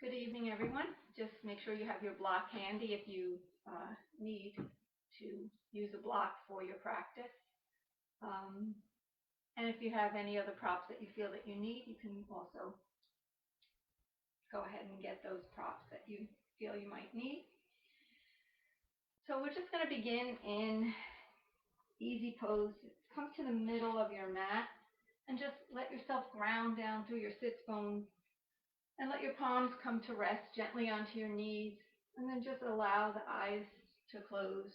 Good evening, everyone. Just make sure you have your block handy if you need to use a block for your practice. And if you have any other props that you feel that you need, you can also go ahead and get those props that you feel you might need. So we're just going to begin in easy pose. Come to the middle of your mat and just let yourself ground down through your sits bones. And let your palms come to rest gently onto your knees, and then just allow the eyes to close.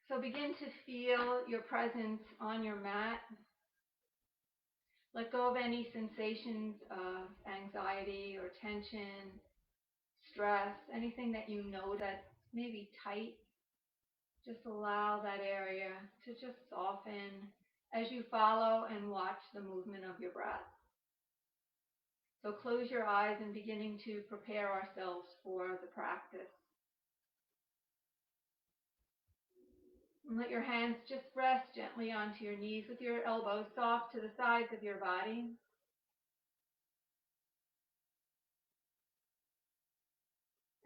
So begin to feel your presence on your mat. Let go of any sensations of anxiety or tension, stress, anything that you know that's maybe tight. Just allow that area to just soften as you follow and watch the movement of your breath. So close your eyes and beginning to prepare ourselves for the practice. And let your hands just rest gently onto your knees with your elbows soft to the sides of your body.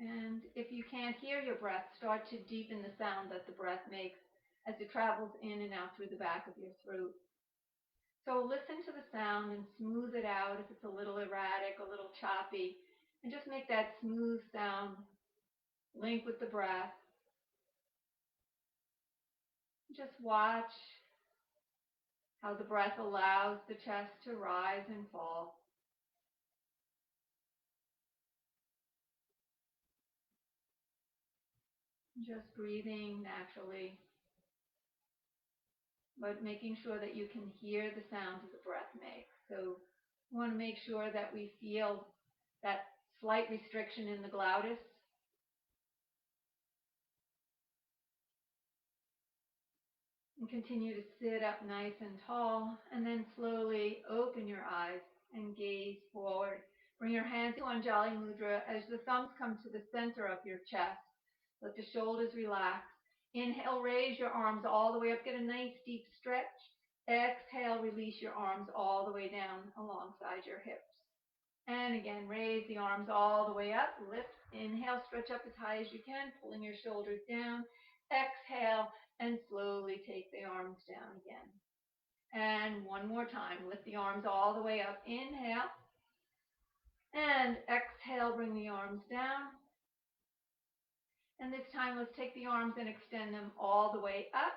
And if you can't hear your breath, start to deepen the sound that the breath makes as it travels in and out through the back of your throat. So listen to the sound and smooth it out if it's a little erratic, a little choppy, and just make that smooth sound link with the breath. Just watch how the breath allows the chest to rise and fall. Just breathing naturally, but making sure that you can hear the sounds that the breath makes. So we want to make sure that we feel that slight restriction in the glottis. And continue to sit up nice and tall, and then slowly open your eyes and gaze forward. Bring your hands to Anjali Mudra as the thumbs come to the center of your chest. Let the shoulders relax. Inhale, raise your arms all the way up. Get a nice deep stretch. Exhale, release your arms all the way down alongside your hips. And again, raise the arms all the way up. Lift. Inhale, stretch up as high as you can, pulling your shoulders down. Exhale, and slowly take the arms down again. And one more time. Lift the arms all the way up. Inhale. And exhale, bring the arms down. And this time, let's take the arms and extend them all the way up.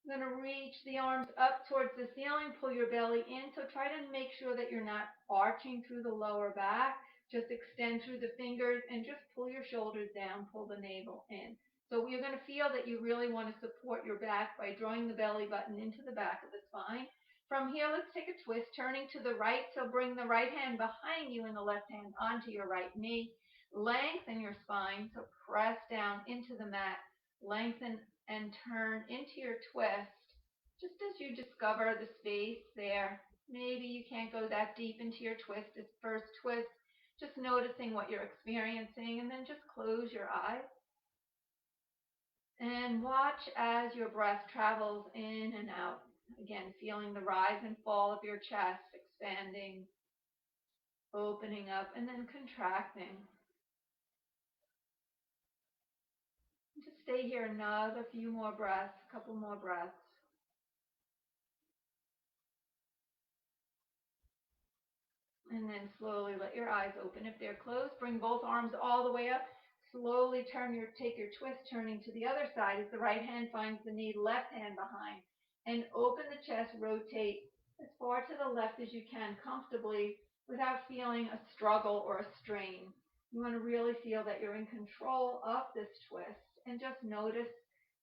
I'm going to reach the arms up towards the ceiling, pull your belly in. So try to make sure that you're not arching through the lower back. Just extend through the fingers and just pull your shoulders down, pull the navel in. So you're going to feel that you really want to support your back by drawing the belly button into the back of the spine. From here, let's take a twist, turning to the right. So bring the right hand behind you and the left hand onto your right knee. Lengthen your spine, so press down into the mat. Lengthen and turn into your twist, just as you discover the space there. Maybe you can't go that deep into your twist, this first twist, just noticing what you're experiencing, and then just close your eyes. And watch as your breath travels in and out. Again, feeling the rise and fall of your chest, expanding, opening up, and then contracting. Just stay here another few more breaths, a couple more breaths. And then slowly let your eyes open. If they're closed, bring both arms all the way up. Slowly take your twist, turning to the other side as the right hand finds the knee, left hand behind. And open the chest, rotate as far to the left as you can comfortably without feeling a struggle or a strain. You want to really feel that you're in control of this twist, and just notice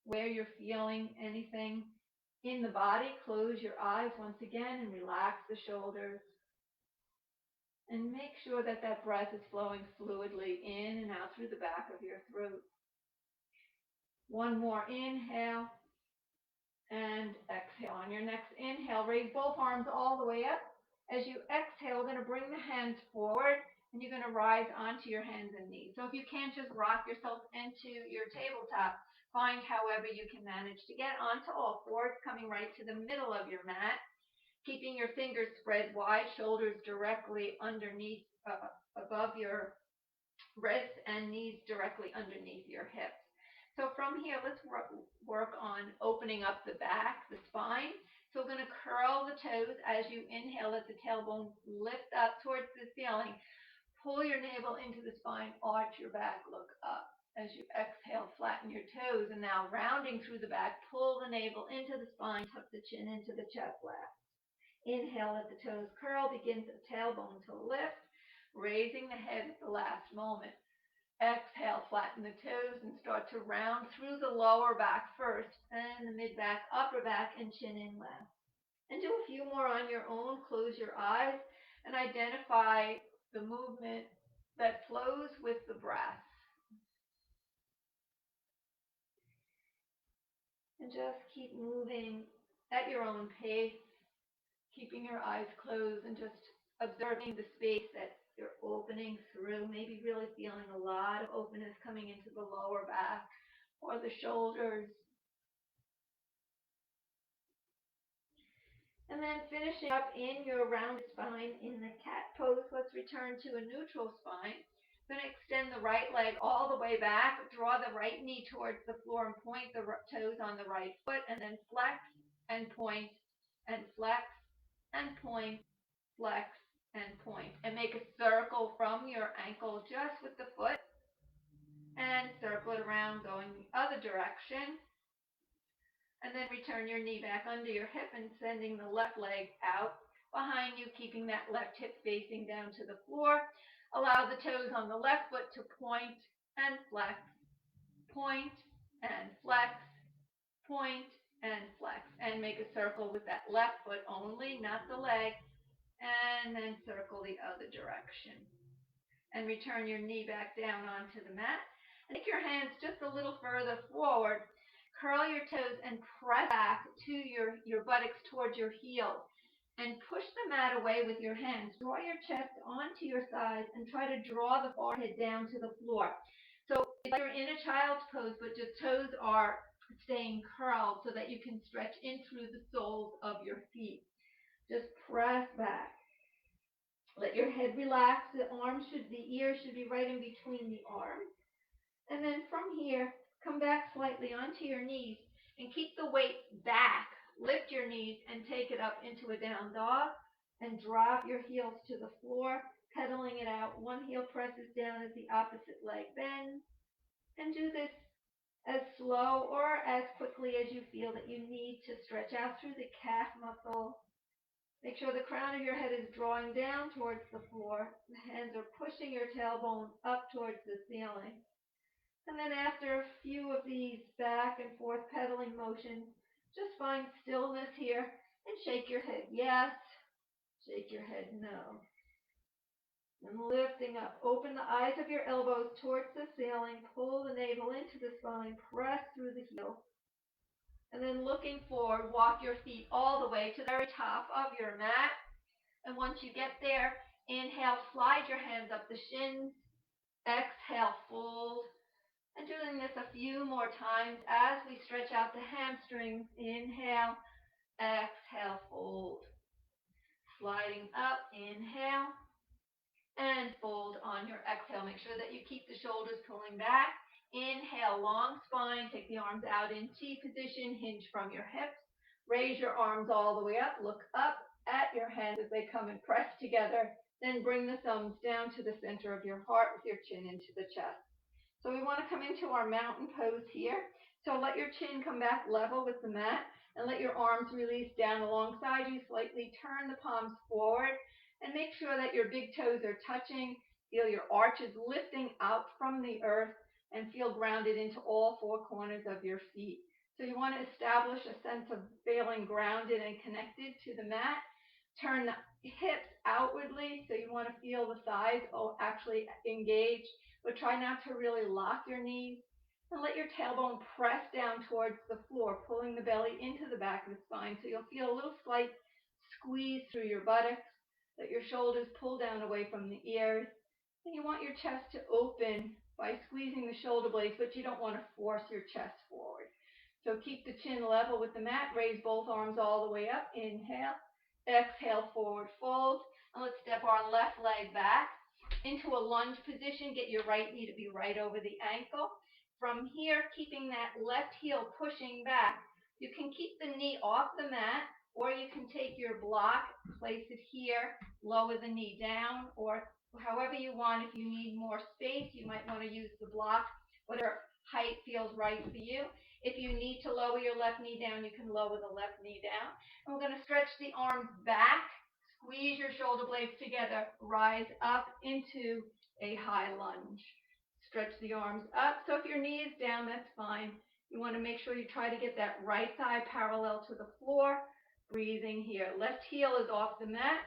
where you're feeling anything in the body. Close your eyes once again and relax the shoulders. And make sure that that breath is flowing fluidly in and out through the back of your throat. One more inhale and exhale. On your next inhale, raise both arms all the way up. As you exhale, we're going to bring the hands forward, and you're going to rise onto your hands and knees. So if you can't just rock yourself into your tabletop, find however you can manage to get onto all fours, coming right to the middle of your mat. keeping your fingers spread wide, shoulders directly underneath, above your wrists, and knees directly underneath your hips. So from here, let's work on opening up the back, the spine. So we're going to curl the toes as you inhale, let the tailbone lift up towards the ceiling. Pull your navel into the spine, arch your back, look up. As you exhale, flatten your toes, and now rounding through the back, pull the navel into the spine, tuck the chin into the chest lap. Inhale, let the toes curl, begin the tailbone to lift, raising the head at the last moment. Exhale, flatten the toes and start to round through the lower back first, then the mid back, upper back, and chin in last. And do a few more on your own. Close your eyes and identify the movement that flows with the breath. And just keep moving at your own pace, keeping your eyes closed and just observing the space that you're opening through, maybe really feeling a lot of openness coming into the lower back or the shoulders. And then finishing up in your rounded spine in the cat pose, let's return to a neutral spine. I'm going to extend the right leg all the way back, draw the right knee towards the floor and point the toes on the right foot, and then flex and point and flex and point, flex and point, and make a circle from your ankle just with the foot and circle it around going the other direction. And then return your knee back under your hip and sending the left leg out behind you, keeping that left hip facing down to the floor. Allow the toes on the left foot to point and flex, point and flex, point and flex, and make a circle with that left foot only, not the leg, and then circle the other direction. And return your knee back down onto the mat. And take your hands just a little further forward. Curl your toes and press back to your buttocks towards your heels. And push the mat away with your hands. Draw your chest onto your sides and try to draw the forehead down to the floor. So you're in a child's pose, but your toes are staying curled so that you can stretch in through the soles of your feet. Just press back. Let your head relax. The ears should be right in between the arms. And then from here, come back slightly onto your knees and keep the weight back. Lift your knees and take it up into a down dog and drop your heels to the floor, pedaling it out. One heel presses down as the opposite leg bends. And do this as slow or as quickly as you feel that you need to stretch out through the calf muscle. Make sure the crown of your head is drawing down towards the floor. The hands are pushing your tailbone up towards the ceiling. And then after a few of these back and forth pedaling motions, just find stillness here and shake your head yes, shake your head no. And lifting up, open the eyes of your elbows towards the ceiling, pull the navel into the spine, press through the heel. And then looking forward, walk your feet all the way to the very top of your mat. And once you get there, inhale, slide your hands up the shins. Exhale, fold. And doing this a few more times as we stretch out the hamstrings. Inhale, exhale, fold. Sliding up, inhale, and fold on your exhale. Make sure that you keep the shoulders pulling back. Inhale, long spine, take the arms out in T position, hinge from your hips. Raise your arms all the way up, look up at your hands as they come and press together. Then bring the thumbs down to the center of your heart with your chin into the chest. So we want to come into our mountain pose here. So let your chin come back level with the mat and let your arms release down alongside you. Slightly turn the palms forward and make sure that your big toes are touching. Feel your arches lifting out from the earth and feel grounded into all four corners of your feet. So you want to establish a sense of feeling grounded and connected to the mat. Turn the hips outwardly, so you want to feel the thighs actually engage, but try not to really lock your knees. And let your tailbone press down towards the floor, pulling the belly into the back of the spine. So you'll feel a little slight squeeze through your buttocks. Let your shoulders pull down away from the ears. And you want your chest to open by squeezing the shoulder blades, but you don't want to force your chest forward. So keep the chin level with the mat. Raise both arms all the way up. Inhale. Exhale, forward fold. And let's step our left leg back into a lunge position. Get your right knee to be right over the ankle. From here, keeping that left heel pushing back, you can keep the knee off the mat, or you can take your block, place it here, lower the knee down, or however you want. If you need more space, you might want to use the block, whatever height feels right for you. If you need to lower your left knee down, you can lower the left knee down. And we're going to stretch the arms back, squeeze your shoulder blades together, rise up into a high lunge. Stretch the arms up. So if your knee is down, that's fine. You want to make sure you try to get that right thigh parallel to the floor. Breathing here. Left heel is off the mat.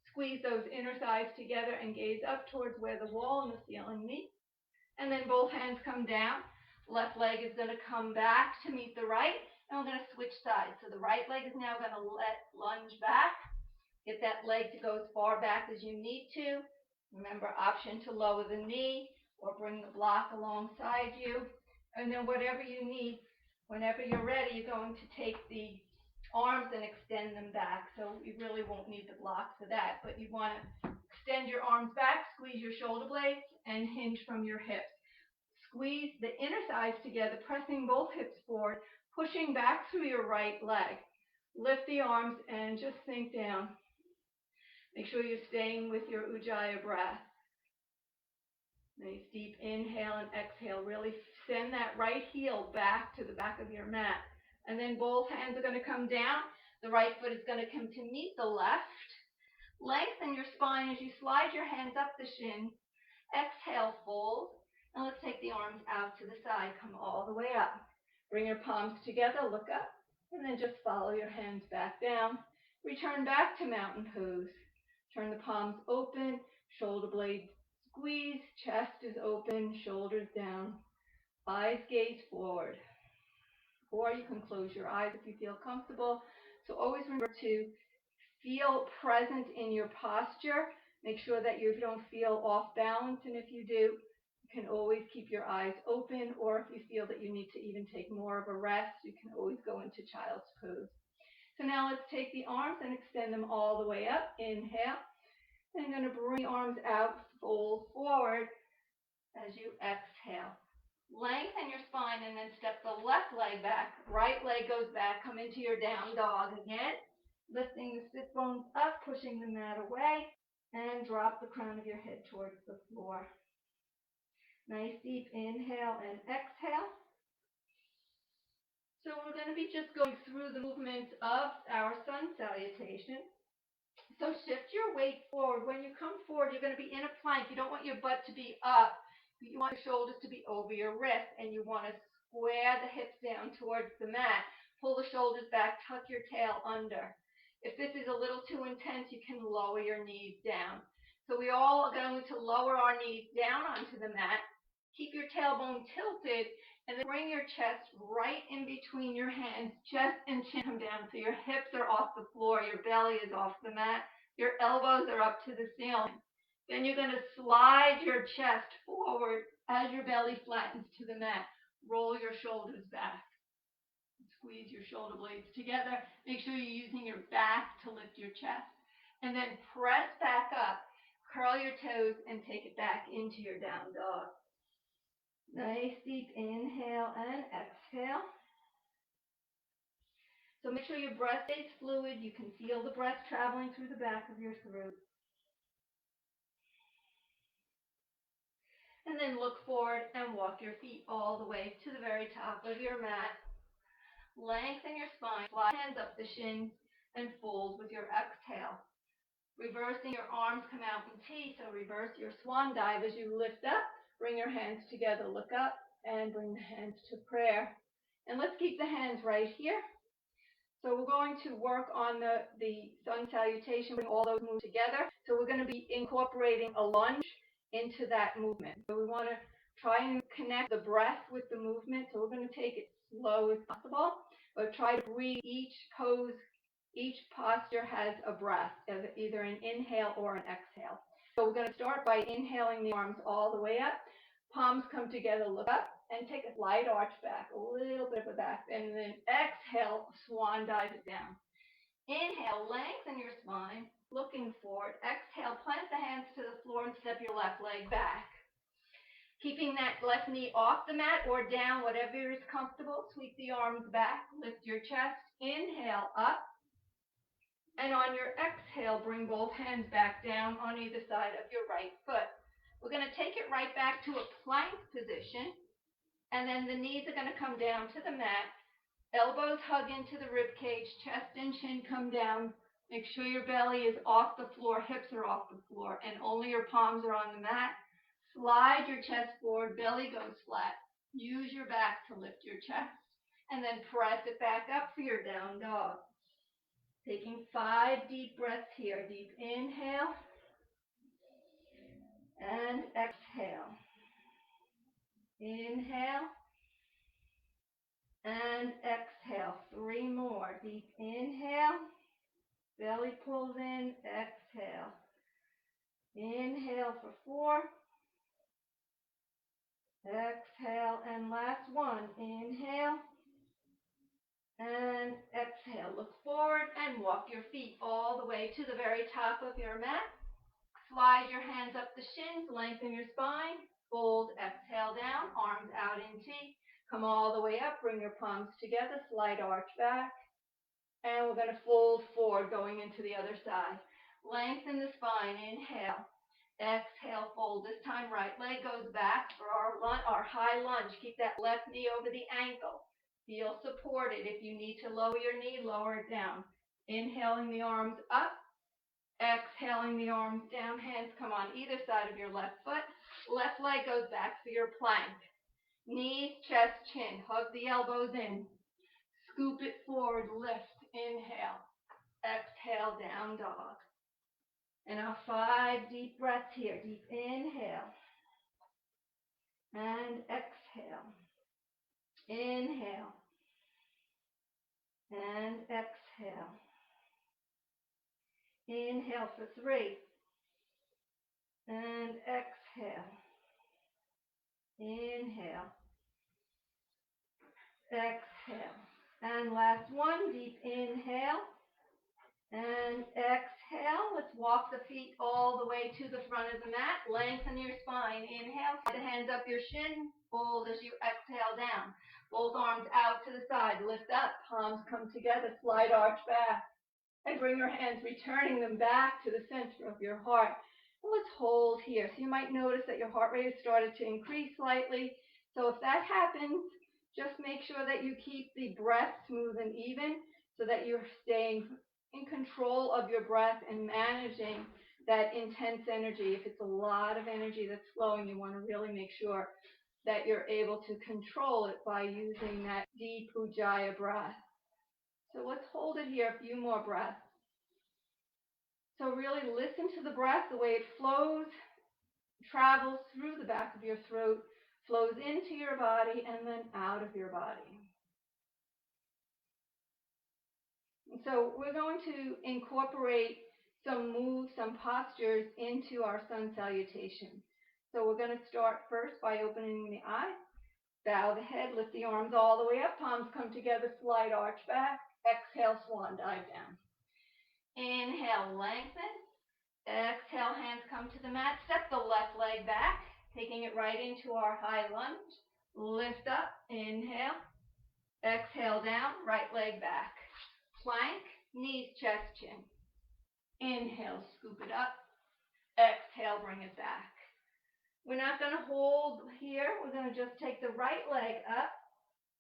Squeeze those inner thighs together and gaze up towards where the wall and the ceiling meet. And then both hands come down. Left leg is going to come back to meet the right. And we're going to switch sides. So the right leg is now going to lunge back. Get that leg to go as far back as you need to. Remember, option to lower the knee or bring the block alongside you. And then whatever you need, whenever you're ready, you're going to take the arms and extend them back. So you really won't need the block for that, but you want to extend your arms back, squeeze your shoulder blades, and hinge from your hips. Squeeze the inner thighs together, pressing both hips forward, pushing back through your right leg. Lift the arms and just sink down. Make sure you're staying with your Ujjayi breath. Nice deep inhale and exhale. Really send that right heel back to the back of your mat. And then both hands are going to come down. The right foot is going to come to meet the left. Lengthen your spine as you slide your hands up the shins. Exhale, fold. And let's take the arms out to the side. Come all the way up. Bring your palms together, look up, and then just follow your hands back down. Return back to mountain pose. Turn the palms open, shoulder blades squeeze, chest is open, shoulders down, eyes gaze forward. Or you can close your eyes if you feel comfortable. So always remember to feel present in your posture. Make sure that you don't feel off balance, and if you do, you can always keep your eyes open, or if you feel that you need to even take more of a rest, you can always go into child's pose. So now let's take the arms and extend them all the way up. Inhale. And I'm going to bring the arms out, fold forward as you exhale. Lengthen your spine and then step the left leg back. Right leg goes back. Come into your down dog again. Lifting the sit bones up, pushing the mat away, and drop the crown of your head towards the floor. Nice deep inhale and exhale. So we're going to be just going through the movements of our sun salutation. So shift your weight forward. When you come forward, you're going to be in a plank. You don't want your butt to be up. You want your shoulders to be over your wrists, and you want to square the hips down towards the mat. Pull the shoulders back, tuck your tail under. If this is a little too intense, you can lower your knees down. So we all are going to lower our knees down onto the mat. Keep your tailbone tilted, and then bring your chest right in between your hands. Chest and chin come down so your hips are off the floor, your belly is off the mat, your elbows are up to the ceiling. Then you're going to slide your chest forward as your belly flattens to the mat. Roll your shoulders back. Squeeze your shoulder blades together. Make sure you're using your back to lift your chest. And then press back up. Curl your toes and take it back into your down dog. Nice deep inhale and exhale. So make sure your breath stays fluid. You can feel the breath traveling through the back of your throat. And then look forward and walk your feet all the way to the very top of your mat. Lengthen your spine. Slide hands up the shins and fold with your exhale. Reversing your arms, come out in T. So reverse your swan dive as you lift up. Bring your hands together, look up, and bring the hands to prayer. And let's keep the hands right here. So we're going to work on the sun salutation, bring all those moves together. So we're going to be incorporating a lunge into that movement. So we want to try and connect the breath with the movement. So we're going to take it slow as possible, but try to breathe. Each pose, each posture has a breath, either an inhale or an exhale. So we're going to start by inhaling the arms all the way up. Palms come together, look up, and take a slight arch back, a little bit of a back, and then exhale, swan dive it down. Inhale, lengthen your spine, looking forward. Exhale, plant the hands to the floor and step your left leg back. Keeping that left knee off the mat or down, whatever is comfortable. Sweep the arms back, lift your chest. Inhale, up. And on your exhale, bring both hands back down on either side of your right foot. We're going to take it right back to a plank position. And then the knees are going to come down to the mat. Elbows hug into the rib cage, chest and chin come down. Make sure your belly is off the floor, hips are off the floor, and only your palms are on the mat. Slide your chest forward, belly goes flat. Use your back to lift your chest, and then press it back up for your down dog. Taking 5 deep breaths here. Deep inhale and exhale. Inhale and exhale. 3 more. Deep inhale. Belly pulls in. Exhale. Inhale for 4. Exhale and last one. Inhale and exhale. Look forward and walk your feet all the way to the very top of your mat. Slide your hands up the shins, lengthen your spine. Fold, exhale down, arms out in T. Come all the way up, bring your palms together, slight arch back. And we're going to fold forward, going into the other side. Lengthen the spine, inhale. Exhale, fold. This time, right leg goes back for our high lunge. Keep that left knee over the ankle. Feel supported. If you need to lower your knee, lower it down. Inhaling the arms up. Exhaling the arms down. Hands come on either side of your left foot. Left leg goes back for your plank. Knees, chest, chin. Hug the elbows in. Scoop it forward. Lift. Inhale. Exhale, down dog. And our 5 deep breaths here. Deep inhale. And exhale. Inhale. And exhale. Inhale for 3. And exhale. Inhale. Exhale. And last one. Deep inhale. And exhale. Let's walk the feet all the way to the front of the mat. Lengthen your spine. Inhale. Slide the hands up your shin. Fold as you exhale down. Both arms out to the side. Lift up. Palms come together. Slide arch back. And bring your hands, returning them back to the center of your heart. And let's hold here. So you might notice that your heart rate has started to increase slightly. So if that happens, just make sure that you keep the breath smooth and even so that you're staying in control of your breath and managing that intense energy. If it's a lot of energy that's flowing, you want to really make sure that you're able to control it by using that deep Ujjayi breath. So let's hold it here a few more breaths. So really listen to the breath, the way it flows, travels through the back of your throat, flows into your body, and then out of your body. So we're going to incorporate some moves, some postures into our sun salutation. So we're going to start first by opening the eyes, bow the head, lift the arms all the way up, palms come together, slight arch back, exhale, swan dive down. Inhale, lengthen. Exhale, hands come to the mat, step the left leg back, taking it right into our high lunge. Lift up, inhale. Exhale down, right leg back. Plank, knees, chest, chin. Inhale, scoop it up. Exhale, bring it back. We're not going to hold here. We're going to just take the right leg up,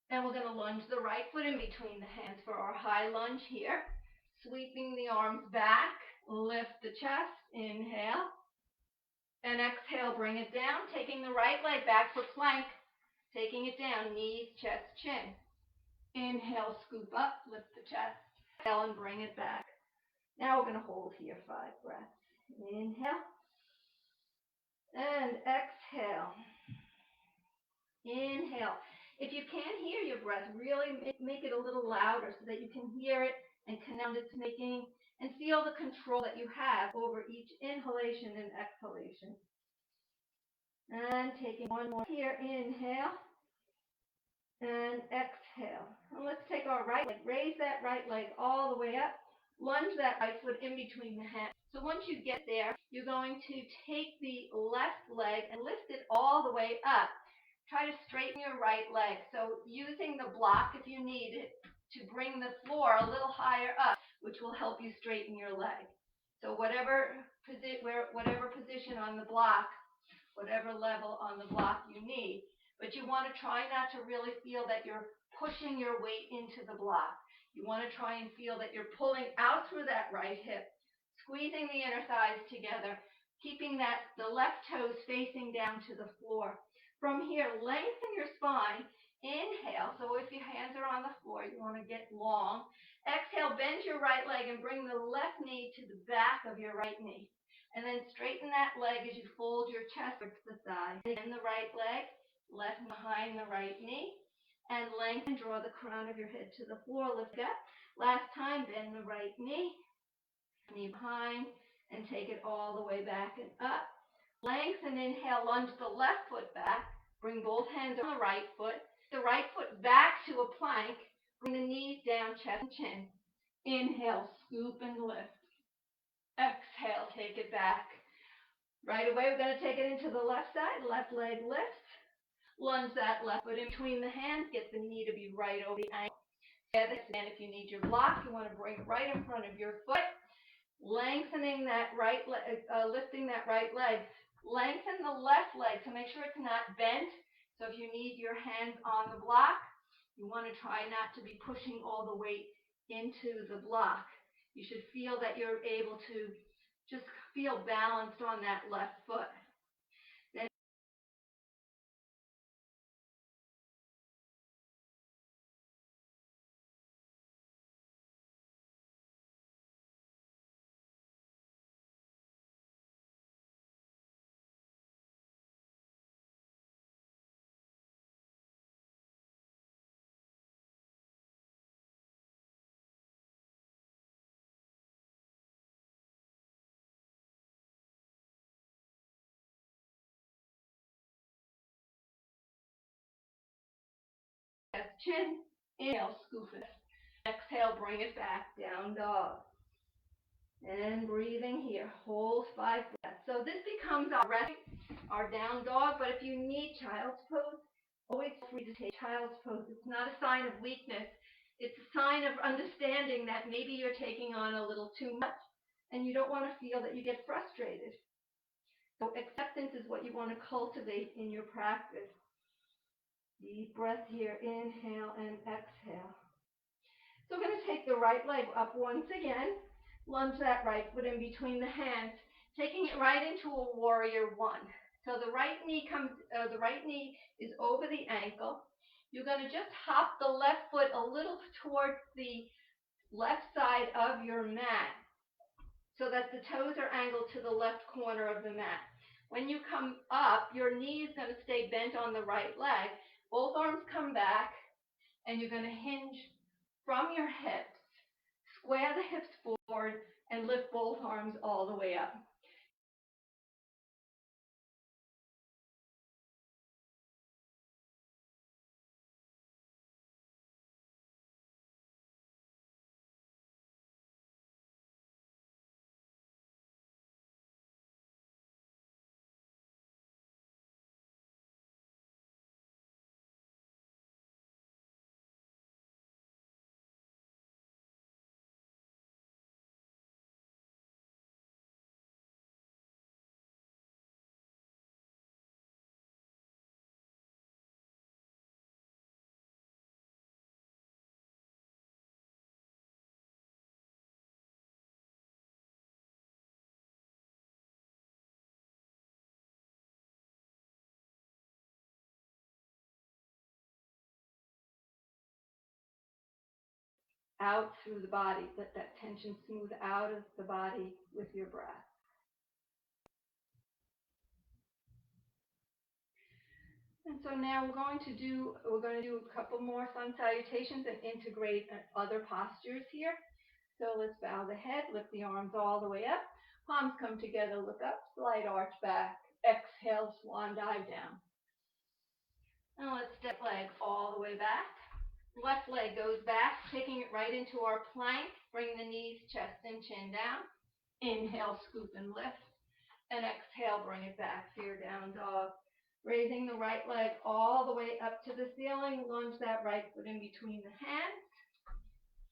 and we're going to lunge the right foot in between the hands for our high lunge here. Sweeping the arms back, lift the chest, inhale. And exhale, bring it down, taking the right leg back for plank, taking it down, knees, chest, chin. Inhale, scoop up, lift the chest. Exhale, and bring it back. Now we're going to hold here 5 breaths. Inhale. And exhale. Inhale. If you can't hear your breath, really make it a little louder so that you can hear it and connect it to making and feel the control that you have over each inhalation and exhalation. And taking one more here, inhale and exhale. And let's take our right leg, raise that right leg all the way up, Lunge that right foot in between the hands. So once you get there, you're going to take the left leg and lift it all the way up. Try to straighten your right leg. So using the block, if you need it, to bring the floor a little higher up, which will help you straighten your leg. So whatever position on the block, whatever level on the block you need, but you want to try not to really feel that you're pushing your weight into the block. You want to try and feel that you're pulling out through that right hip, squeezing the inner thighs together, keeping the left toes facing down to the floor. From here, lengthen your spine. Inhale, so if your hands are on the floor, you want to get long. Exhale, bend your right leg and bring the left knee to the back of your right knee. And then straighten that leg as you fold your chest to the side. Again, the right leg, left behind the right knee. And lengthen, draw the crown of your head to the floor, lift up. Last time, bend the right knee behind, and take it all the way back and up. Lengthen, inhale, lunge the left foot back. Bring both hands on the right foot. The right foot back to a plank. Bring the knees down, chest and chin. Inhale, scoop and lift. Exhale, take it back. Right away, we're going to take it into the left side. Left leg lifts. Lunge that left foot in between the hands. Get the knee to be right over the ankle. And if you need your block, you want to bring it right in front of your foot. Lengthening that right leg, lifting that right leg. Lengthen the left leg, so make sure it's not bent. So if you need your hands on the block, you want to try not to be pushing all the weight into the block. You should feel that you're able to just feel balanced on that left foot. Then chin, inhale, scoop it. Exhale, bring it back, down dog. And breathing here, hold 5 breaths. So this becomes our rest, our down dog, but if you need child's pose, always free to take child's pose. It's not a sign of weakness. It's a sign of understanding that maybe you're taking on a little too much and you don't want to feel that you get frustrated. So acceptance is what you want to cultivate in your practice. Deep breath here, inhale and exhale. So we're going to take the right leg up once again. Lunge that right foot in between the hands, taking it right into a warrior one. So the right knee is over the ankle. You're going to just hop the left foot a little towards the left side of your mat so that the toes are angled to the left corner of the mat. When you come up, your knee is going to stay bent on the right leg. Both arms come back, and you're going to hinge from your hips. Square the hips forward and lift both arms all the way up. Out through the body. Let that tension smooth out of the body with your breath. And so now we're going to do a couple more sun salutations and integrate other postures here. So let's bow the head, lift the arms all the way up. Palms come together, look up, slight arch back. Exhale, swan dive down. Now let's step leg all the way back. Left leg goes back, taking it right into our plank. Bring the knees, chest, and chin down. Inhale, scoop and lift. And exhale, bring it back for your down dog. Raising the right leg all the way up to the ceiling. Lunge that right foot in between the hands.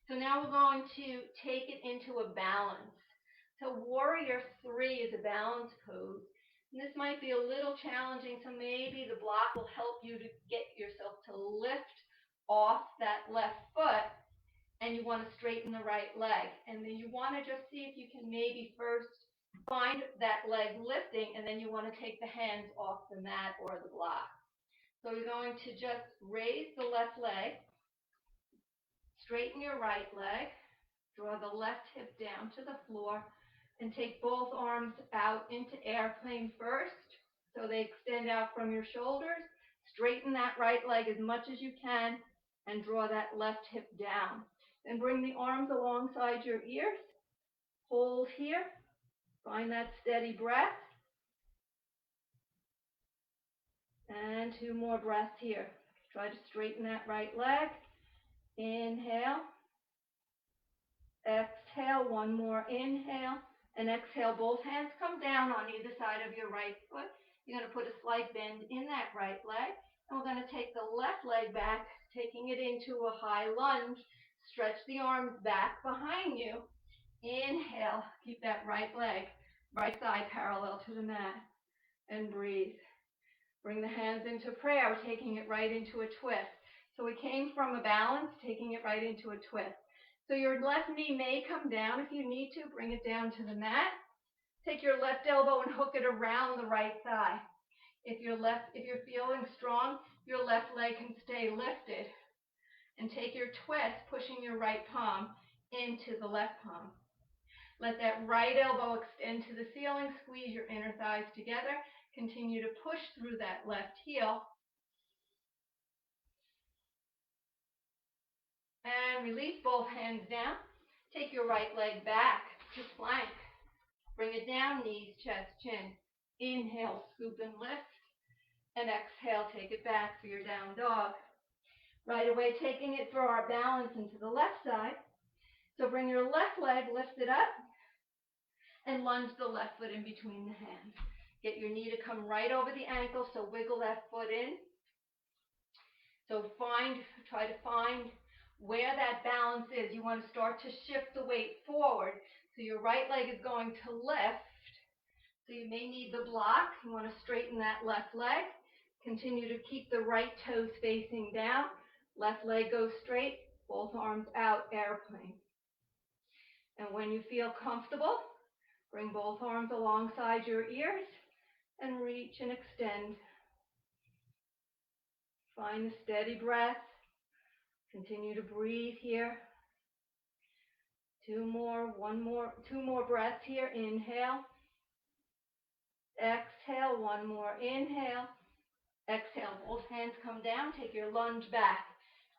So now we're going to take it into a balance. So warrior 3 is a balance pose. And this might be a little challenging, so maybe the block will help you to get yourself to lift off that left foot, and you want to straighten the right leg. And then you want to just see if you can maybe first find that leg lifting, and then you want to take the hands off the mat or the block. So you're going to just raise the left leg, straighten your right leg, draw the left hip down to the floor, and take both arms out into airplane first, so they extend out from your shoulders. Straighten that right leg as much as you can, and draw that left hip down. Then bring the arms alongside your ears. Hold here. Find that steady breath. And 2 more breaths here. Try to straighten that right leg. Inhale. Exhale. 1 more inhale. And exhale, both hands come down on either side of your right foot. You're going to put a slight bend in that right leg. And we're going to take the left leg back, taking it into a high lunge. Stretch the arms back behind you. Inhale, keep that right leg, right side parallel to the mat. And breathe. Bring the hands into prayer, taking it right into a twist. So we came from a balance, taking it right into a twist. So your left knee may come down if you need to. Bring it down to the mat. Take your left elbow and hook it around the right thigh. If you're feeling strong, your left leg can stay lifted. And take your twist, pushing your right palm into the left palm. Let that right elbow extend to the ceiling. Squeeze your inner thighs together. Continue to push through that left heel. And release both hands down. Take your right leg back to plank. Bring it down, knees, chest, chin. Inhale, scoop and lift. And exhale, take it back for your down dog. Right away, taking it for our balance into the left side. So bring your left leg, lift it up, and lunge the left foot in between the hands. Get your knee to come right over the ankle, so wiggle that foot in. So try to find where that balance is. You want to start to shift the weight forward. So your right leg is going to lift. So you may need the block. You want to straighten that left leg. Continue to keep the right toes facing down. Left leg goes straight, both arms out, airplane. And when you feel comfortable, bring both arms alongside your ears and reach and extend. Find a steady breath. Continue to breathe here. 2 more breaths here. Inhale. Exhale. 1 more inhale. Exhale. Both hands come down. Take your lunge back.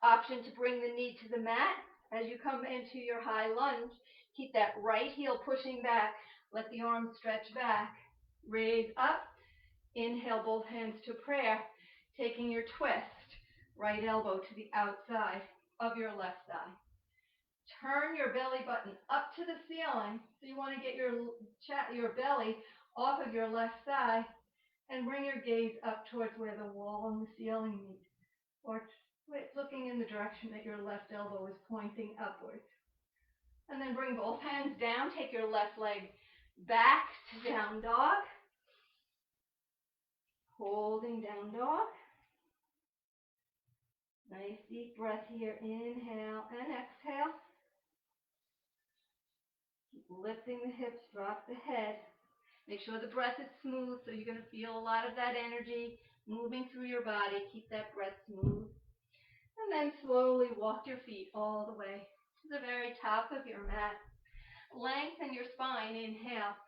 Option to bring the knee to the mat. As you come into your high lunge, keep that right heel pushing back. Let the arms stretch back. Raise up. Inhale, both hands to prayer. Taking your twist. Right elbow to the outside of your left thigh. Turn your belly button up to the ceiling. So you want to get your belly off of your left thigh, and bring your gaze up towards where the wall and the ceiling meet, or looking in the direction that your left elbow is pointing upwards. And then bring both hands down. Take your left leg back to down dog. Holding down dog. Nice deep breath here. Inhale and exhale. Keep lifting the hips, drop the head. Make sure the breath is smooth, so you're going to feel a lot of that energy moving through your body. Keep that breath smooth. And then slowly walk your feet all the way to the very top of your mat. Lengthen your spine. Inhale.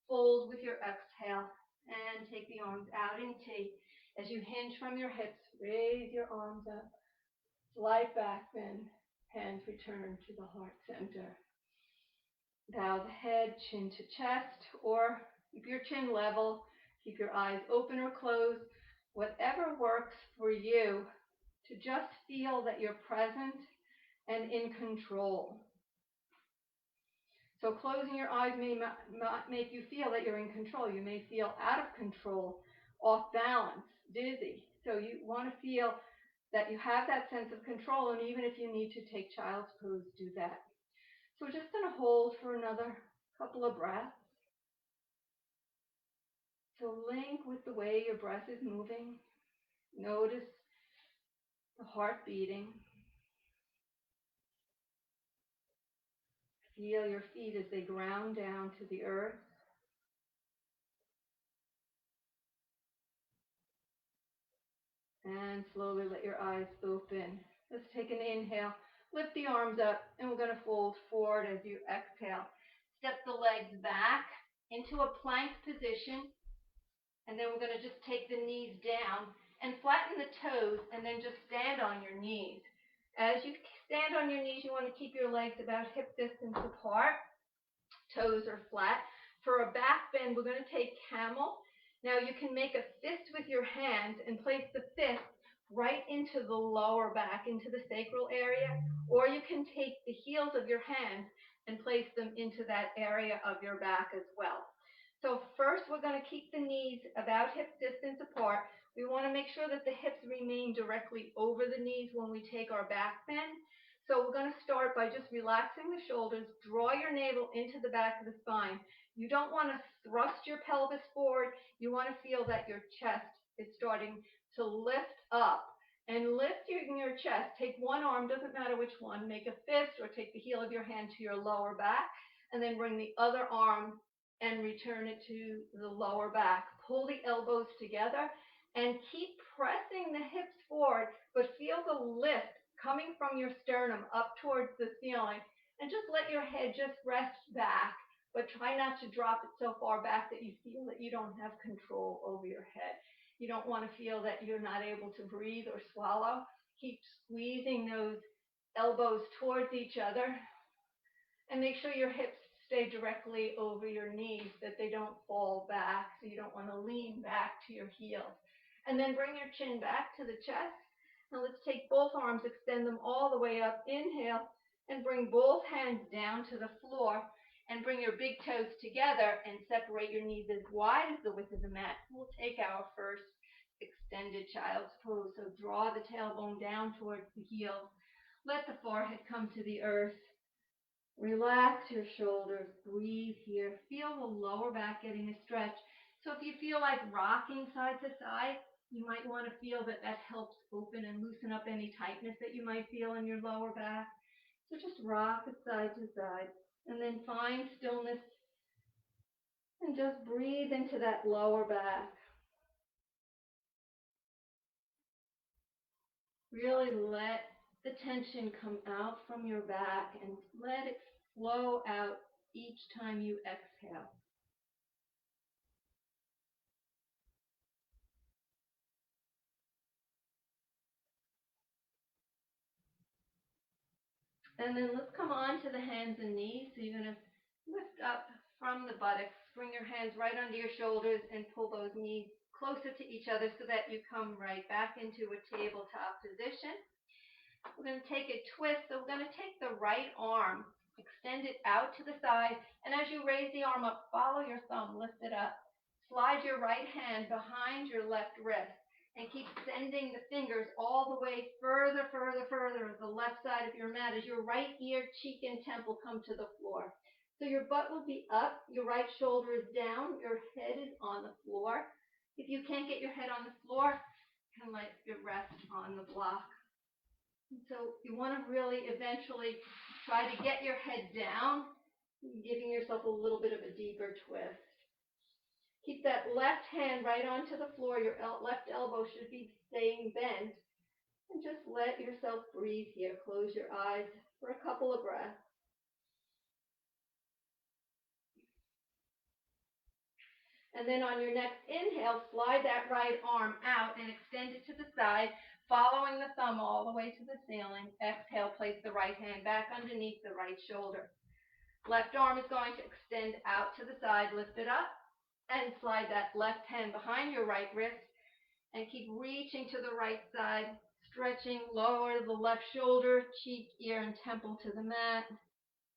Fold with your exhale. And take the arms out in T. As you hinge from your hips, raise your arms up. Slide back, bend. Hands return to the heart center. Bow the head, chin to chest, or keep your chin level. Keep your eyes open or closed. Whatever works for you, to just feel that you're present and in control. So closing your eyes may not make you feel that you're in control. You may feel out of control, off balance, dizzy. So you want to feel that you have that sense of control, and even if you need to take child's pose, do that. So we're just going to hold for another couple of breaths. So link with the way your breath is moving. Notice the heart beating. Feel your feet as they ground down to the earth. And slowly let your eyes open. Let's take an inhale. Lift the arms up, and we're going to fold forward as you exhale. Step the legs back into a plank position, and then we're going to just take the knees down and flatten the toes, and then just stand on your knees. As you stand on your knees, you want to keep your legs about hip distance apart. Toes are flat. For a back bend, we're going to take camel. Now you can make a fist with your hands and place the fist right into the lower back, into the sacral area, or you can take the heels of your hands and place them into that area of your back as well. So first, we're going to keep the knees about hip distance apart. We want to make sure that the hips remain directly over the knees when we take our back bend. So we're going to start by just relaxing the shoulders. Draw your navel into the back of the spine. You don't want to thrust your pelvis forward. You want to feel that your chest is starting to lift up. And lift your chest. Take one arm, doesn't matter which one. Make a fist or take the heel of your hand to your lower back. And then bring the other arm and return it to the lower back. Pull the elbows together and keep pressing the hips forward, but feel the lift coming from your sternum up towards the ceiling, and just let your head just rest back, but try not to drop it so far back that you feel that you don't have control over your head. You don't want to feel that you're not able to breathe or swallow. Keep squeezing those elbows towards each other, and make sure your hips stay directly over your knees, that they don't fall back, so you don't want to lean back to your heels. And then bring your chin back to the chest. Now let's take both arms, extend them all the way up. Inhale, and bring both hands down to the floor, and bring your big toes together and separate your knees as wide as the width of the mat. We'll take our first extended child's pose. So draw the tailbone down towards the heels. Let the forehead come to the earth. Relax your shoulders. Breathe here. Feel the lower back getting a stretch. So if you feel like rocking side to side, you might want to feel that that helps open and loosen up any tightness that you might feel in your lower back. So just rock it side to side, and then find stillness and just breathe into that lower back. Really let the tension come out from your back and let it flow out each time you exhale. And then let's come on to the hands and knees. So you're going to lift up from the buttocks. Bring your hands right under your shoulders and pull those knees closer to each other so that you come right back into a tabletop position. We're going to take a twist. So we're going to take the right arm, extend it out to the side, and as you raise the arm up, follow your thumb, lift it up. Slide your right hand behind your left wrist and keep sending the fingers all the way further, further, further to the left side of your mat as your right ear, cheek, and temple come to the floor. So your butt will be up, your right shoulder is down, your head is on the floor. If you can't get your head on the floor, you can let your rest on the block. So you want to really eventually try to get your head down, giving yourself a little bit of a deeper twist. Keep that left hand right onto the floor. Your left elbow should be staying bent. And just let yourself breathe here. Close your eyes for a couple of breaths. And then on your next inhale, slide that right arm out and extend it to the side, following the thumb all the way to the ceiling. Exhale, place the right hand back underneath the right shoulder. Left arm is going to extend out to the side, lift it up, and slide that left hand behind your right wrist, and keep reaching to the right side, stretching, lower the left shoulder, cheek, ear, and temple to the mat.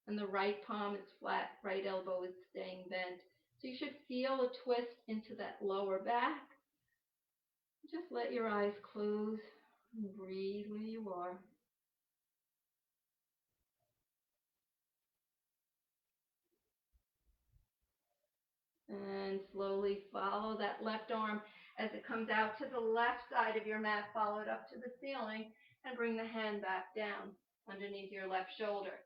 and the right palm is flat, right elbow is staying bent. So you should feel a twist into that lower back. Just let your eyes close and breathe where you are. And slowly follow that left arm as it comes out to the left side of your mat, follow it up to the ceiling, and bring the hand back down underneath your left shoulder.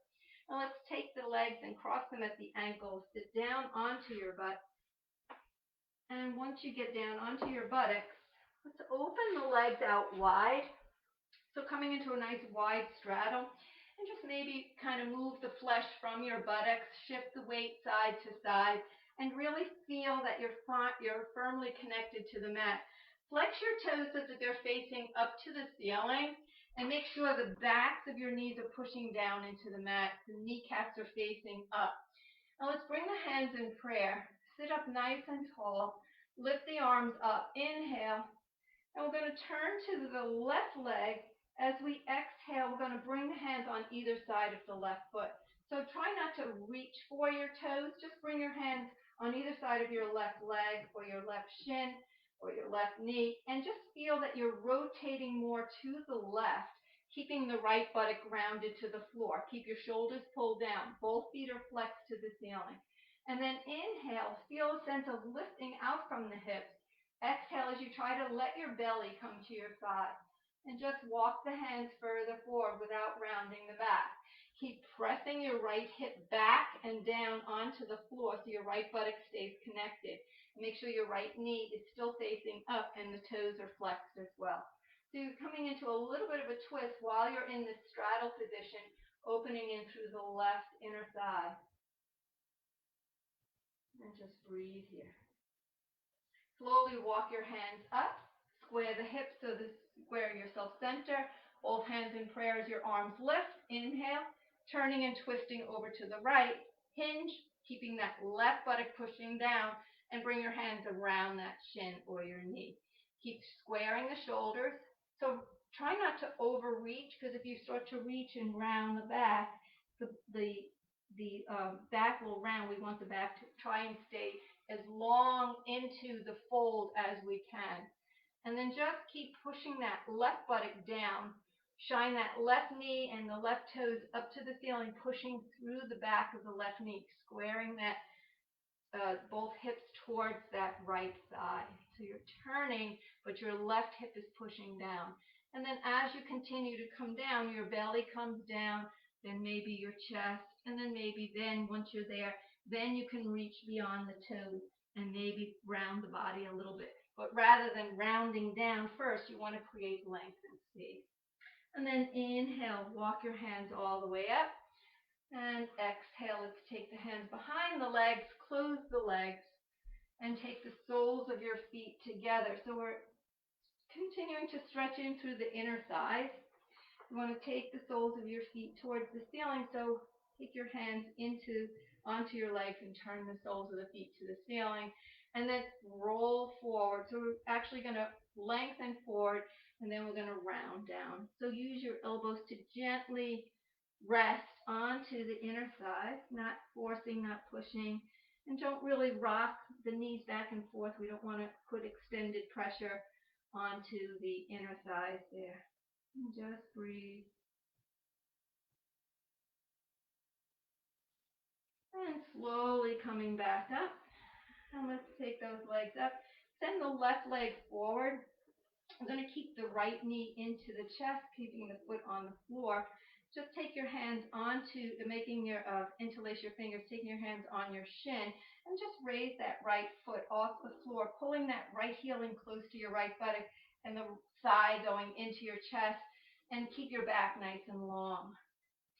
Now let's take the legs and cross them at the ankles. Sit down onto your butt. And once you get down onto your buttocks, let's open the legs out wide. So coming into a nice wide straddle. And just maybe kind of move the flesh from your buttocks, shift the weight side to side, and really feel that you're firmly connected to the mat. Flex your toes so that they're facing up to the ceiling, and make sure the backs of your knees are pushing down into the mat. The kneecaps are facing up. Now let's bring the hands in prayer. Sit up nice and tall. Lift the arms up. Inhale. And we're going to turn to the left leg. As we exhale, we're going to bring the hands on either side of the left foot. So try not to reach for your toes. Just bring your hands on either side of your left leg or your left shin or your left knee. And just feel that you're rotating more to the left, keeping the right buttock grounded to the floor. Keep your shoulders pulled down. Both feet are flexed to the ceiling. And then inhale. Feel a sense of lifting out from the hips. Exhale as you try to let your belly come to your side. And just walk the hands further forward without rounding the back. Keep pressing your right hip back and down onto the floor so your right buttock stays connected. Make sure your right knee is still facing up and the toes are flexed as well. So you're coming into a little bit of a twist while you're in this straddle position, opening in through the left inner thigh. And just breathe here. Slowly walk your hands up, square the hips so that square yourself center. Both hands in prayer as your arms lift. Inhale, turning and twisting over to the right. Hinge, keeping that left buttock pushing down, and bring your hands around that shin or your knee. Keep squaring the shoulders. So try not to overreach, because if you start to reach and round the back, the back will round. We want the back to try and stay as long into the fold as we can. And then just keep pushing that left buttock down. Shine that left knee and the left toes up to the ceiling, pushing through the back of the left knee, squaring that both hips towards that right thigh. So you're turning, but your left hip is pushing down. And then as you continue to come down, your belly comes down, then maybe your chest, and then once you're there, then you can reach beyond the toes and maybe round the body a little bit. But rather than rounding down first, you want to create length and space. And then inhale, walk your hands all the way up. And exhale, let's take the hands behind the legs, close the legs, and take the soles of your feet together. So we're continuing to stretch in through the inner thighs. You want to take the soles of your feet towards the ceiling. So take your hands onto your legs and turn the soles of the feet to the ceiling. And then roll forward. So we're actually going to lengthen forward, and then we're going to round down. So use your elbows to gently rest onto the inner thighs, not forcing, not pushing. And don't really rock the knees back and forth. We don't want to put extended pressure onto the inner thighs there. And just breathe. And slowly coming back up. And let's take those legs up. Send the left leg forward. I'm going to keep the right knee into the chest, keeping the foot on the floor. Just take your hands onto, interlace your fingers, taking your hands on your shin, and just raise that right foot off the floor, pulling that right heel in close to your right buttock and the thigh going into your chest, and keep your back nice and long.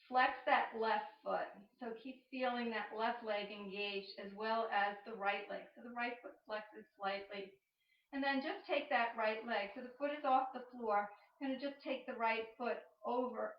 Flex that left foot. So keep feeling that left leg engaged as well as the right leg. So the right foot flexes slightly. And then just take that right leg. So the foot is off the floor. You're going to just take the right foot over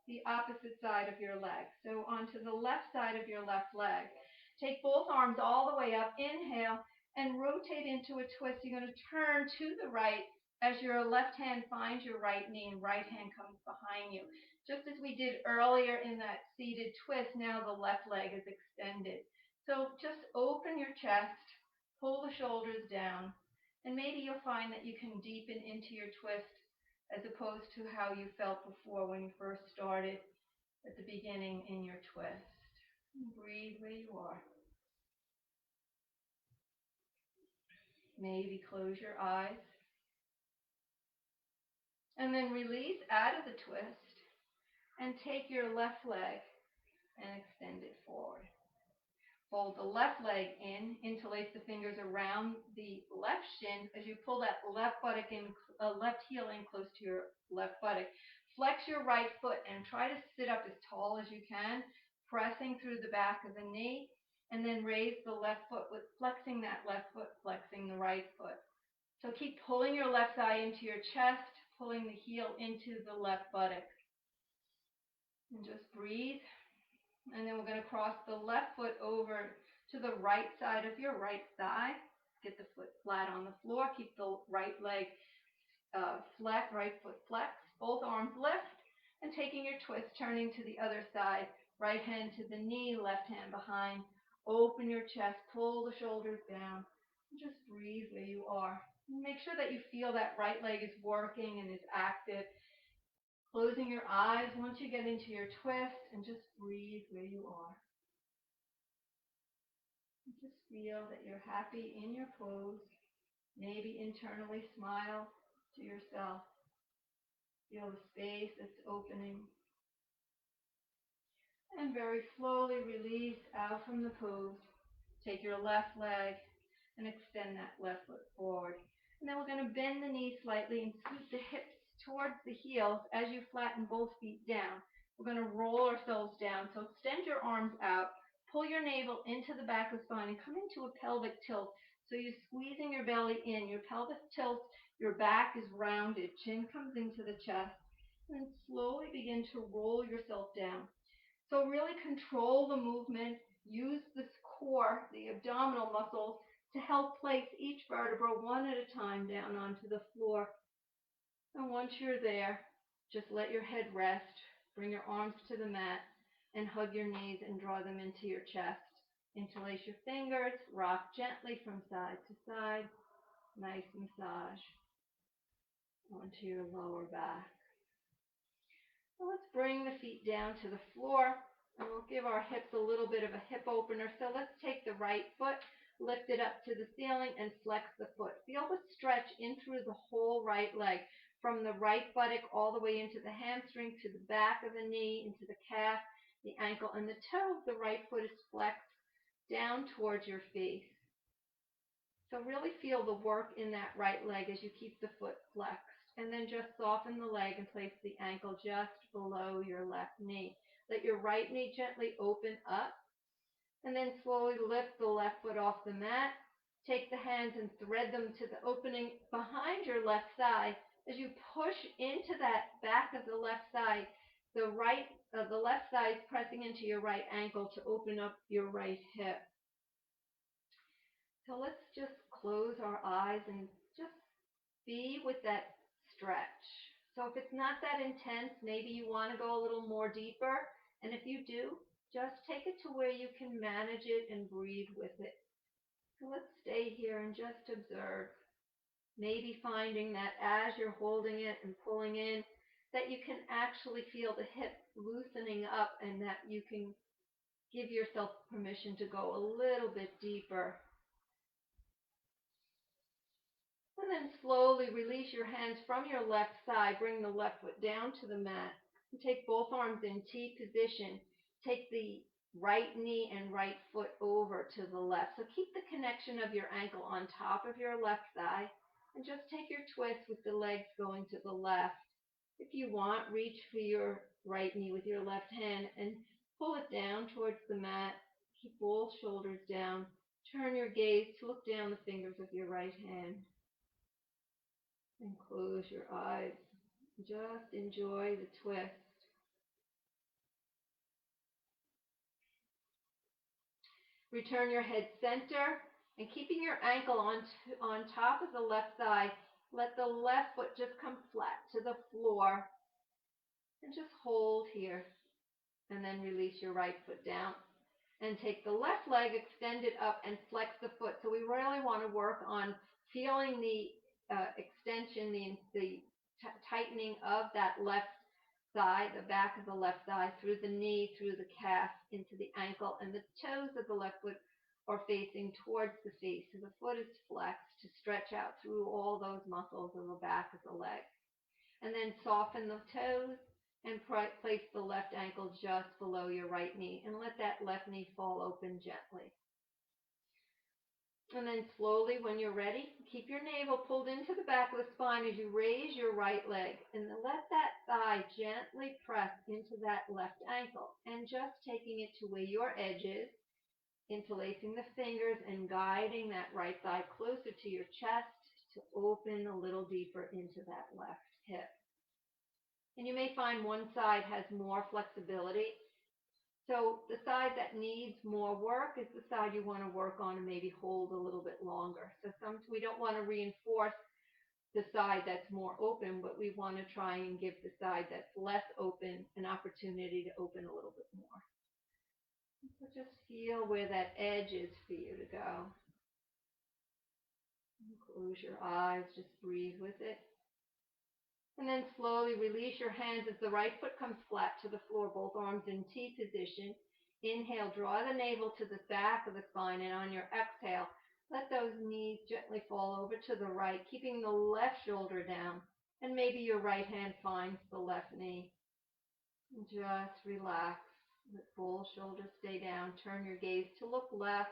the opposite side of your leg. So onto the left side of your left leg. Take both arms all the way up. Inhale and rotate into a twist. You're going to turn to the right as your left hand finds your right knee and right hand comes behind you. Just as we did earlier in that seated twist, now the left leg is extended. So just open your chest, pull the shoulders down, and maybe you'll find that you can deepen into your twist as opposed to how you felt before when you first started at the beginning in your twist. Breathe where you are. Maybe close your eyes. And then release out of the twist and take your left leg and extend it forward. Fold the left leg in, interlace the fingers around the left shin as you pull that left buttock in, left heel in close to your left buttock. Flex your right foot and try to sit up as tall as you can, pressing through the back of the knee, and then raise the left foot with flexing that left foot, flexing the right foot. So keep pulling your left thigh into your chest, pulling the heel into the left buttock. And just breathe. And then we're going to cross the left foot over to the right side of your right thigh. Get the foot flat on the floor. Keep the right leg flat, right foot flexed. Both arms lift. And taking your twist, turning to the other side. Right hand to the knee, left hand behind. Open your chest, pull the shoulders down. And just breathe where you are. Make sure that you feel that right leg is working and is active. Closing your eyes once you get into your twist and just breathe where you are. Just feel that you're happy in your pose. Maybe internally smile to yourself. Feel the space that's opening. And very slowly release out from the pose. Take your left leg and extend that left foot forward. And then we're going to bend the knees slightly and scoot the hips towards the heels as you flatten both feet down. We're going to roll ourselves down. So extend your arms out, pull your navel into the back of the spine, and come into a pelvic tilt. So you're squeezing your belly in, your pelvis tilts, your back is rounded, chin comes into the chest, and slowly begin to roll yourself down. So really control the movement, use this core, the abdominal muscles, to help place each vertebra one at a time down onto the floor. And once you're there, just let your head rest, bring your arms to the mat, and hug your knees and draw them into your chest. Interlace your fingers, rock gently from side to side, nice massage onto your lower back. So let's bring the feet down to the floor, and we'll give our hips a little bit of a hip opener. So let's take the right foot, lift it up to the ceiling, and flex the foot. Feel the stretch in through the whole right leg, from the right buttock all the way into the hamstring, to the back of the knee, into the calf, the ankle, and the toe of the right foot is flexed down towards your face. So really feel the work in that right leg as you keep the foot flexed. And then just soften the leg and place the ankle just below your left knee. Let your right knee gently open up, and then slowly lift the left foot off the mat. Take the hands and thread them to the opening behind your left thigh. As you push into that back of the left thigh, the left thigh is pressing into your right ankle to open up your right hip. So let's just close our eyes and just be with that stretch. So if it's not that intense, maybe you want to go a little more deeper. And if you do, just take it to where you can manage it and breathe with it. So let's stay here and just observe. Maybe finding that as you're holding it and pulling in, that you can actually feel the hip loosening up and that you can give yourself permission to go a little bit deeper. And then slowly release your hands from your left side. Bring the left foot down to the mat. And take both arms in T position. Take the right knee and right foot over to the left. So keep the connection of your ankle on top of your left thigh. And just take your twist with the legs going to the left. If you want, reach for your right knee with your left hand and pull it down towards the mat. Keep both shoulders down. Turn your gaze to look down the fingers of your right hand. And close your eyes. Just enjoy the twist. Return your head center, and keeping your ankle on top of the left thigh, let the left foot just come flat to the floor. And just hold here. And then release your right foot down. And take the left leg, extend it up, and flex the foot. So we really want to work on feeling the extension, the tightening of that left thigh, the back of the left thigh, through the knee, through the calf, into the ankle, and the toes of the left foot are facing towards the face. So the foot is flexed to stretch out through all those muscles of the back of the leg. And then soften the toes and place the left ankle just below your right knee and let that left knee fall open gently. And then slowly, when you're ready, keep your navel pulled into the back of the spine as you raise your right leg, and then let that thigh gently press into that left ankle, and just taking it to where your edge is, interlacing the fingers and guiding that right thigh closer to your chest to open a little deeper into that left hip. And you may find one side has more flexibility. So the side that needs more work is the side you want to work on and maybe hold a little bit longer. So we don't want to reinforce the side that's more open, but we want to try and give the side that's less open an opportunity to open a little bit more. So just feel where that edge is for you to go. Close your eyes, just breathe with it. And then slowly release your hands as the right foot comes flat to the floor, both arms in T position. Inhale, draw the navel to the back of the spine, and on your exhale, let those knees gently fall over to the right, keeping the left shoulder down, and maybe your right hand finds the left knee. And just relax. Let both shoulders stay down. Turn your gaze to look left.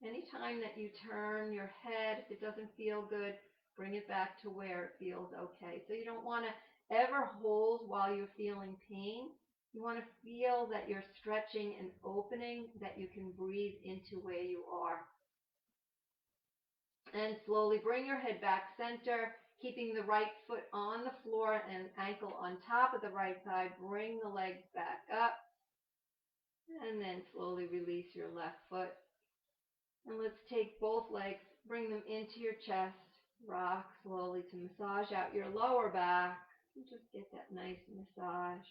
Anytime that you turn your head, if it doesn't feel good, bring it back to where it feels okay. So you don't want to ever hold while you're feeling pain. You want to feel that you're stretching and opening, that you can breathe into where you are. And slowly bring your head back center, keeping the right foot on the floor and ankle on top of the right side. Bring the legs back up. And then slowly release your left foot. And let's take both legs, bring them into your chest. Rock slowly to massage out your lower back. And just get that nice massage.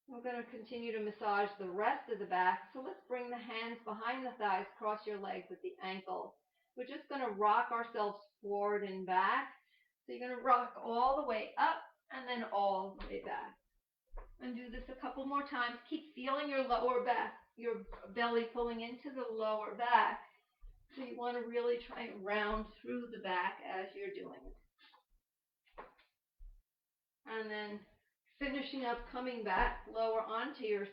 We're going to continue to massage the rest of the back. So let's bring the hands behind the thighs, cross your legs with the ankles. We're just going to rock ourselves forward and back. So you're going to rock all the way up and then all the way back. And do this a couple more times. Keep feeling your lower back, your belly pulling into the lower back. So you want to really try and round through the back as you're doing it. And then finishing up, coming back, lower onto your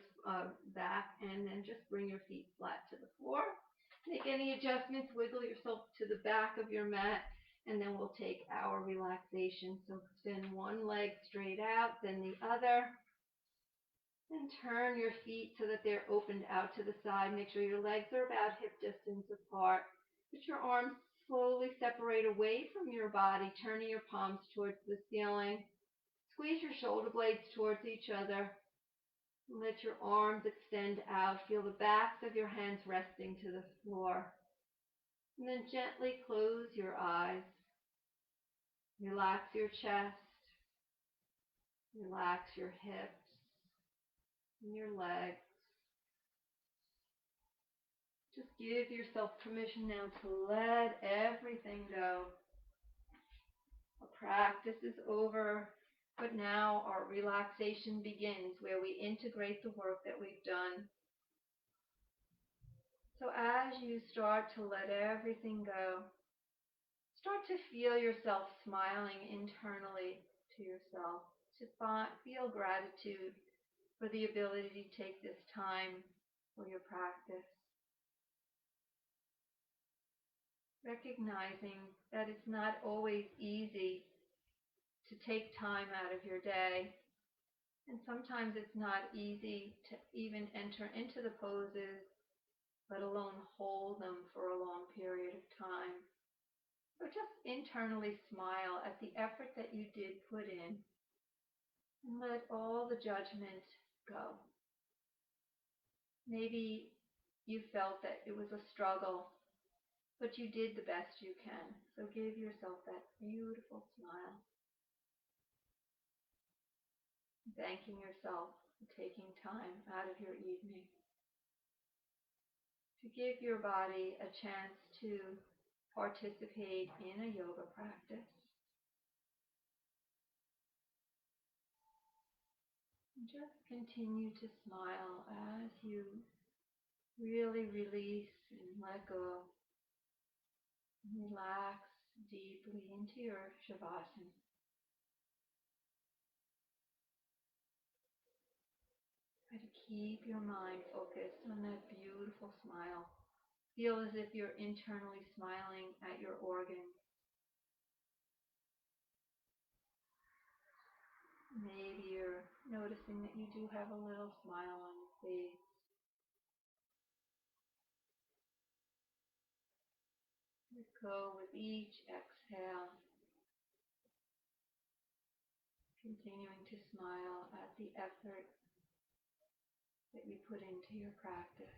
back, and then just bring your feet flat to the floor. Make any adjustments, wiggle yourself to the back of your mat, and then we'll take our relaxation. So extend one leg straight out, then the other. And turn your feet so that they're opened out to the side. Make sure your legs are about hip distance apart. Put your arms slowly separate away from your body, turning your palms towards the ceiling. Squeeze your shoulder blades towards each other. Let your arms extend out. Feel the backs of your hands resting to the floor. And then gently close your eyes. Relax your chest. Relax your hips and your legs. Just give yourself permission now to let everything go. Our practice is over, but now our relaxation begins, where we integrate the work that we've done. So as you start to let everything go, start to feel yourself smiling internally to yourself, to feel gratitude for the ability to take this time for your practice. Recognizing that it's not always easy to take time out of your day. And sometimes it's not easy to even enter into the poses, let alone hold them for a long period of time. So just internally smile at the effort that you did put in and let all the judgment go. Maybe you felt that it was a struggle, but you did the best you can. So give yourself that beautiful smile. thanking yourself for taking time out of your evening to give your body a chance to participate in a yoga practice. And just continue to smile as you really release and let go. Relax deeply into your Shavasana. Try to keep your mind focused on that beautiful smile. Feel as if you're internally smiling at your organs. Maybe you're noticing that you do have a little smile on your face. Let go with each exhale, continuing to smile at the effort that you put into your practice.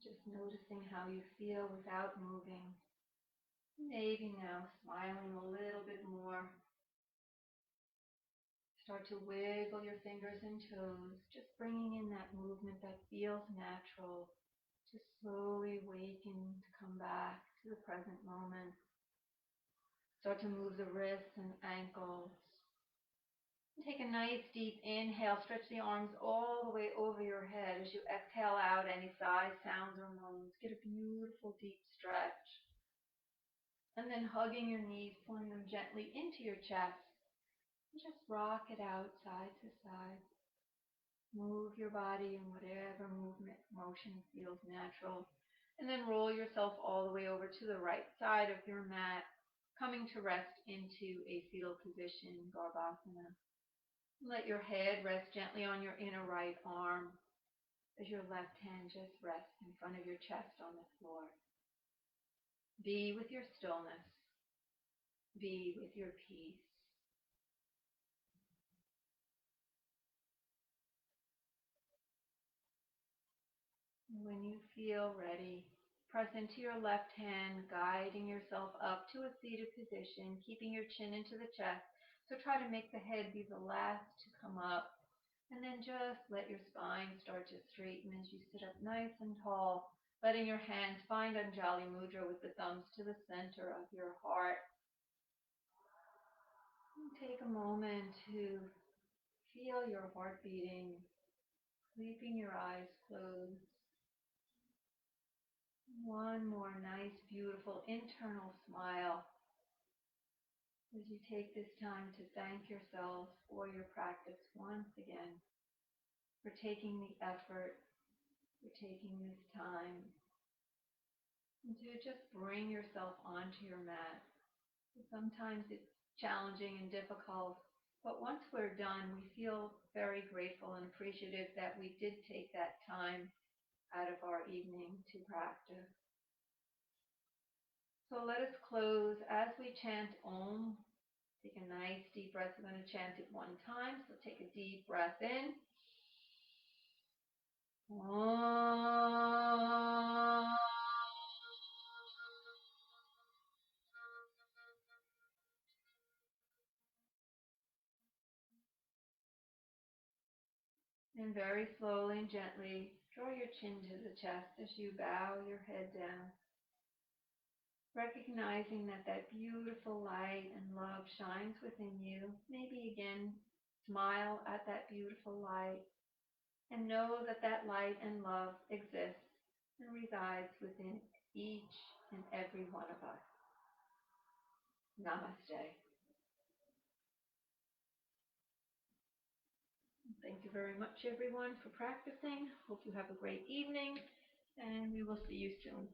Just noticing how you feel without moving. Maybe now smiling a little bit more. Start to wiggle your fingers and toes, just bringing in that movement that feels natural. Just slowly waken to come back to the present moment. Start to move the wrists and ankles. Take a nice deep inhale. Stretch the arms all the way over your head as you exhale out any sighs, sounds, or moans. Get a beautiful deep stretch. And then hugging your knees, pulling them gently into your chest. And just rock it out side to side. Move your body in whatever movement, motion feels natural. And then roll yourself all the way over to the right side of your mat, coming to rest into a fetal position, Garbhasana. Let your head rest gently on your inner right arm as your left hand just rests in front of your chest on the floor. Be with your stillness. Be with your peace. When you feel ready, press into your left hand, guiding yourself up to a seated position, keeping your chin into the chest, So try to make the head be the last to come up. And then just let your spine start to straighten as you sit up nice and tall, letting your hands find Anjali Mudra with the thumbs to the center of your heart. And take a moment to feel your heart beating, keeping your eyes closed. One more nice, beautiful internal smile as you take this time to thank yourself for your practice once again, for taking the effort, for taking this time, and to just bring yourself onto your mat. Sometimes it's challenging and difficult, but once we're done, we feel very grateful and appreciative that we did take that time out of our evening to practice. So let us close as we chant Om. Take a nice deep breath. We're going to chant it one time. So take a deep breath in. Om. And very slowly and gently draw your chin to the chest as you bow your head down, recognizing that that beautiful light and love shines within you. Maybe again, smile at that beautiful light and know that that light and love exists and resides within each and every one of us. Namaste. Thank you very much, everyone, for practicing. Hope you have a great evening, and we will see you soon.